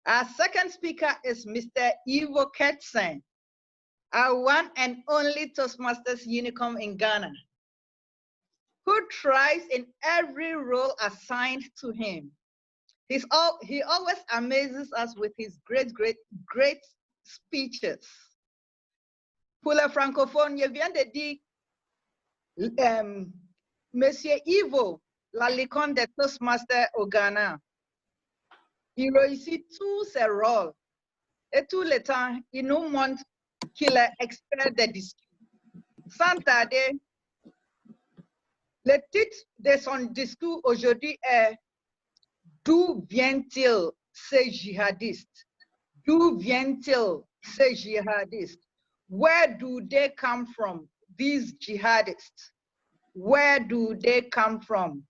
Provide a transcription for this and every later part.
Our second speaker is Mr. Ivo Ketsen, our one and only Toastmasters unicorn in Ghana, who tries in every role assigned to him. He always amazes us with his great speeches. Pour le francophone, je viens de dire, Monsieur Ivo, la licorne des Toastmasters au Ghana. Il réussit tous ses rôles et tout le temps, il nous montre qu'il est expert des discours. Sans tarder, le titre de son discours aujourd'hui est « D'où viennent-ils ces djihadistes? D'où viennent-ils ces djihadistes? Where do they come from, these jihadists? Where do they come from?"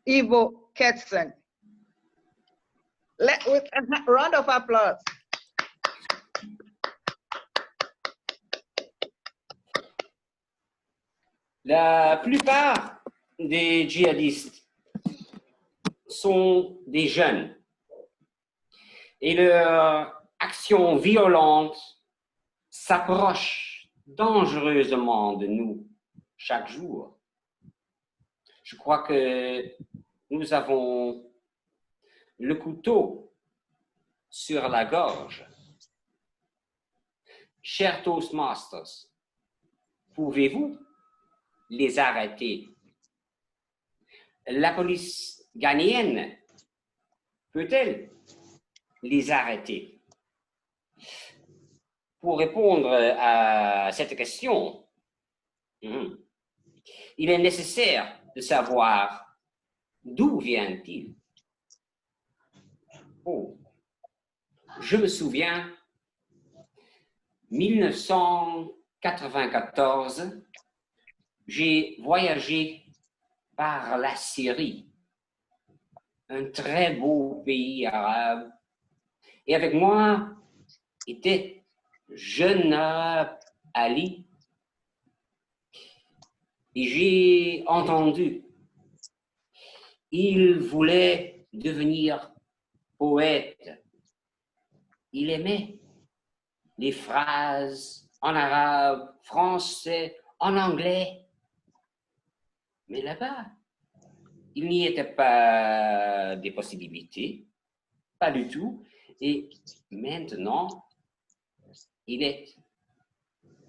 Ivo Ketsen. With a round of applause. La plupart des djihadistes sont des jeunes et leur action violente s'approche dangereusement de nous chaque jour. Je crois que nous avons le couteau sur la gorge. Chers Toastmasters, pouvez-vous les arrêter? La police ghanéenne peut-elle les arrêter? Pour répondre à cette question, il est nécessaire de savoir d'où vient-il. Oh, je me souviens, 1994, j'ai voyagé par la Syrie, un très beau pays arabe, et avec moi était jeune arabe Ali, et j'ai entendu, il voulait devenir poète. Il aimait les phrases en arabe, français, en anglais. Mais là-bas, il n'y était pas des possibilités, pas du tout. Et maintenant, il est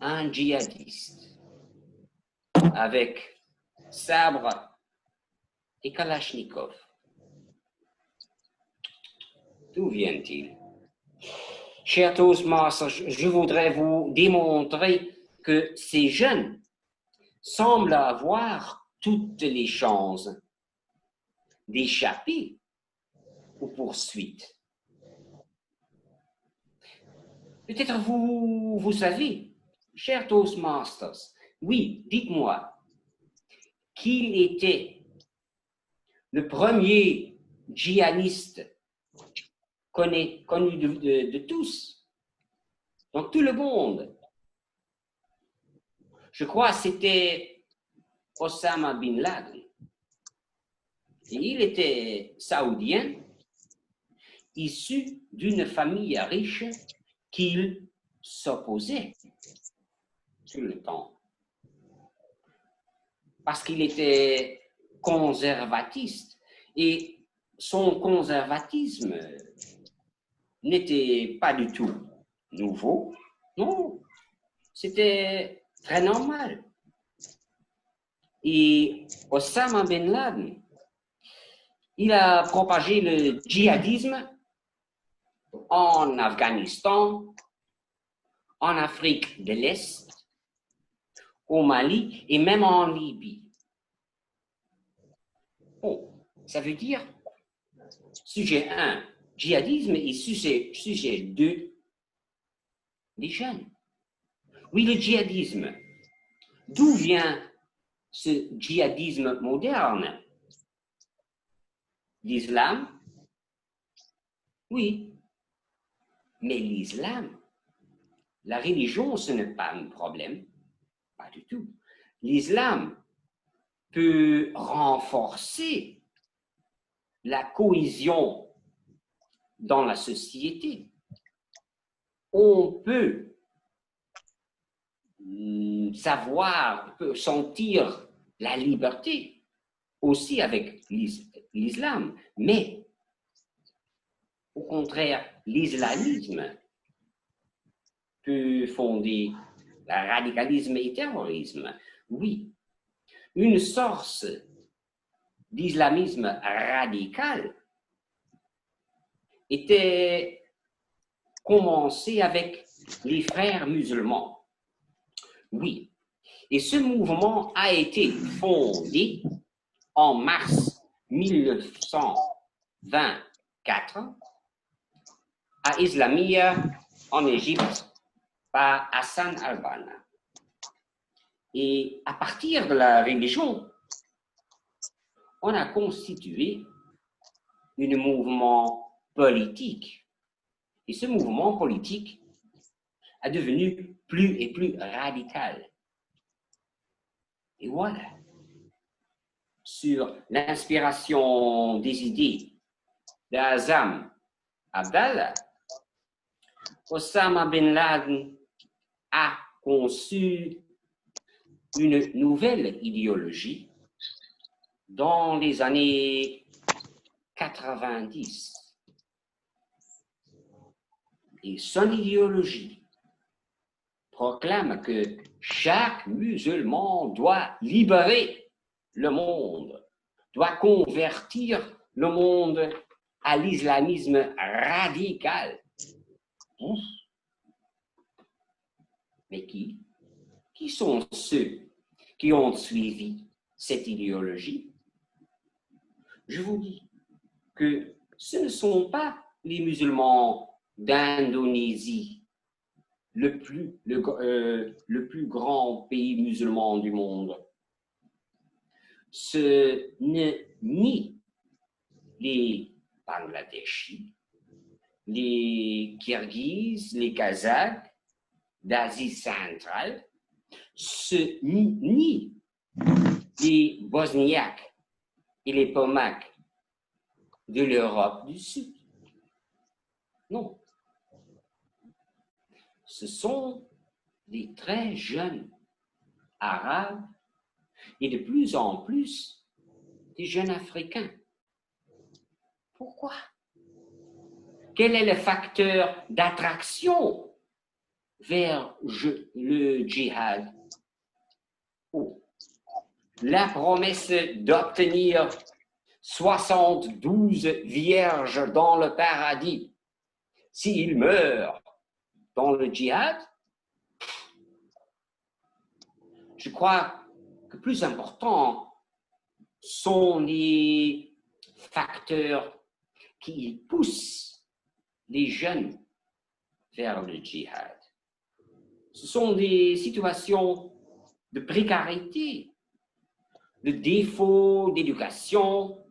un djihadiste avec sabre et kalachnikov. D'où vient-il? Chers Toastmasters, je voudrais vous démontrer que ces jeunes semblent avoir toutes les chances d'échapper aux poursuites. Peut-être vous savez, chers Toastmasters, oui, dites-moi, qui était le premier djihadiste connu de tous, dans tout le monde? Je crois que c'était Osama Bin Laden. Et il était saoudien, issu d'une famille riche qu'il s'opposait tout le temps. Parce qu'il était conservatiste. Et son conservatisme n'était pas du tout nouveau. Non, c'était très normal. Et Osama Bin Laden, il a propagé le djihadisme en Afghanistan, en Afrique de l'Est, au Mali et même en Libye. Oh, ça veut dire, sujet 1, djihadisme, et sujet 2, les jeunes. Oui, le djihadisme. D'où vient ce djihadisme moderne? L'islam? Oui. Mais l'islam, la religion, ce n'est pas un problème. Pas du tout. L'islam peut renforcer la cohésion dans la société. On peut savoir, peut sentir la liberté aussi avec l'islam, mais au contraire, l'islamisme peut fonder le radicalisme et le terrorisme. Oui, une source d'islamisme radical était commencée avec les frères musulmans. Oui, et ce mouvement a été fondé en mars 1924 à Islamia, en Égypte, par Hassan al-Banna. Et à partir de la religion, on a constitué un mouvement politique. Et ce mouvement politique est devenu plus et plus radical. Et voilà, sur l'inspiration des idées d'Azam Abdallah, Osama bin Laden a conçu une nouvelle idéologie dans les années 90. Et son idéologie proclame que chaque musulman doit libérer le monde, doit convertir le monde à l'islamisme radical. Mais qui sont ceux qui ont suivi cette idéologie? Je vous dis que ce ne sont pas les musulmans d'Indonésie, le plus grand pays musulman du monde. Ce n'est ni les Bangladeshis, les Kirghizes, les Kazakhs d'Asie centrale, ni les Bosniaques et les Pomaks de l'Europe du Sud. Non. Ce sont des très jeunes Arabes et de plus en plus des jeunes Africains. Pourquoi? Quel est le facteur d'attraction vers le djihad? Oh, la promesse d'obtenir 72 vierges dans le paradis s'ils meurent dans le djihad. Je crois que plus important sont les facteurs qui poussent les jeunes vers le djihad. Ce sont des situations de précarité, de défaut d'éducation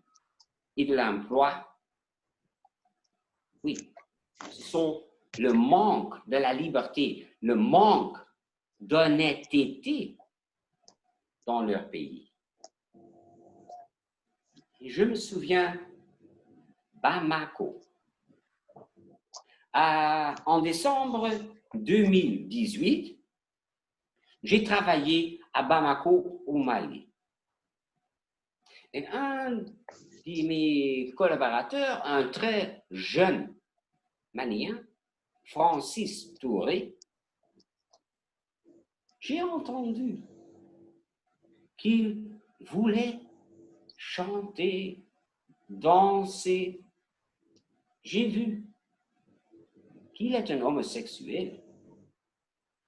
et de l'emploi. Oui, ce sont le manque de la liberté, le manque d'honnêteté dans leur pays. Et je me souviens, Bamako, en décembre 2018, j'ai travaillé à Bamako, au Mali. Et un de mes collaborateurs, un très jeune Malien, Francis Touré, j'ai entendu qu'il voulait chanter, danser. J'ai vu qu'il est un homosexuel.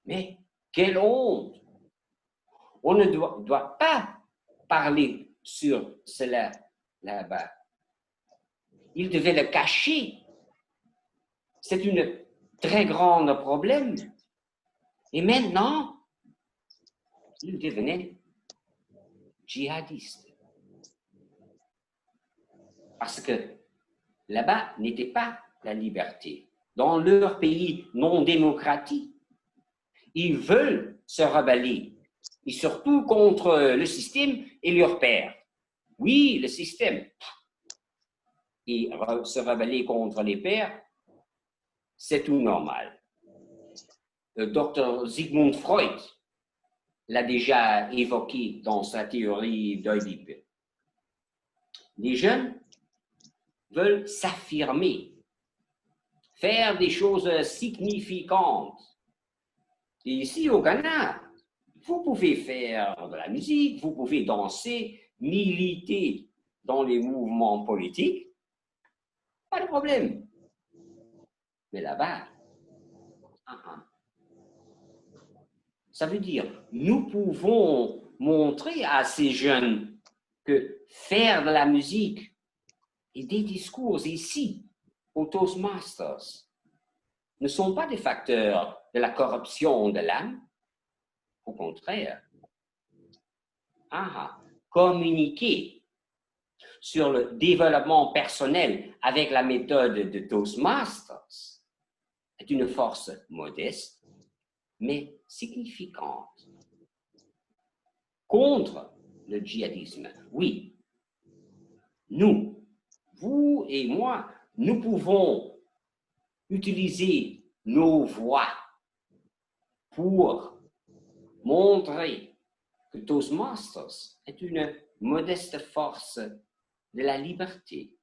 Mais quelle honte! On ne doit pas parler sur cela là-bas. Il devait le cacher. C'est un très grand problème. Et maintenant, il devenait djihadiste. Parce que là-bas n'était pas la liberté. Dans leur pays non démocratique, ils veulent se rebeller, et surtout contre le système et leur père. Oui, le système. et se rebeller contre les pères, c'est tout normal. Le docteur Sigmund Freud l'a déjà évoqué dans sa théorie d'Oedipe. Les jeunes veulent s'affirmer, faire des choses significantes. Et ici au Ghana, vous pouvez faire de la musique, vous pouvez danser, militer dans les mouvements politiques, pas de problème. Mais là-bas, ça veut dire, nous pouvons montrer à ces jeunes que faire de la musique et des discours ici, aux Toastmasters, ne sont pas des facteurs de la corruption de l'âme. Au contraire, communiquer sur le développement personnel avec la méthode de Toastmasters est une force modeste, mais significante. Contre le djihadisme, oui, nous, vous et moi, nous pouvons utiliser nos voix pour montrer que Toastmasters est une modeste force de la liberté.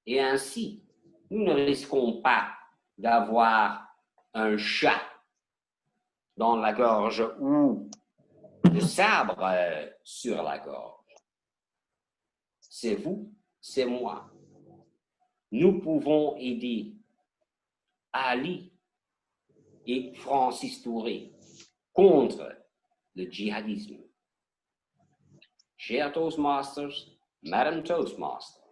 Et ainsi, nous ne risquons pas d'avoir un chat dans la gorge ou le sabre sur la gorge. C'est vous, c'est moi. Nous pouvons aider Ali et Francis Touré contre le djihadisme. Chers Toastmasters, Madame Toastmaster,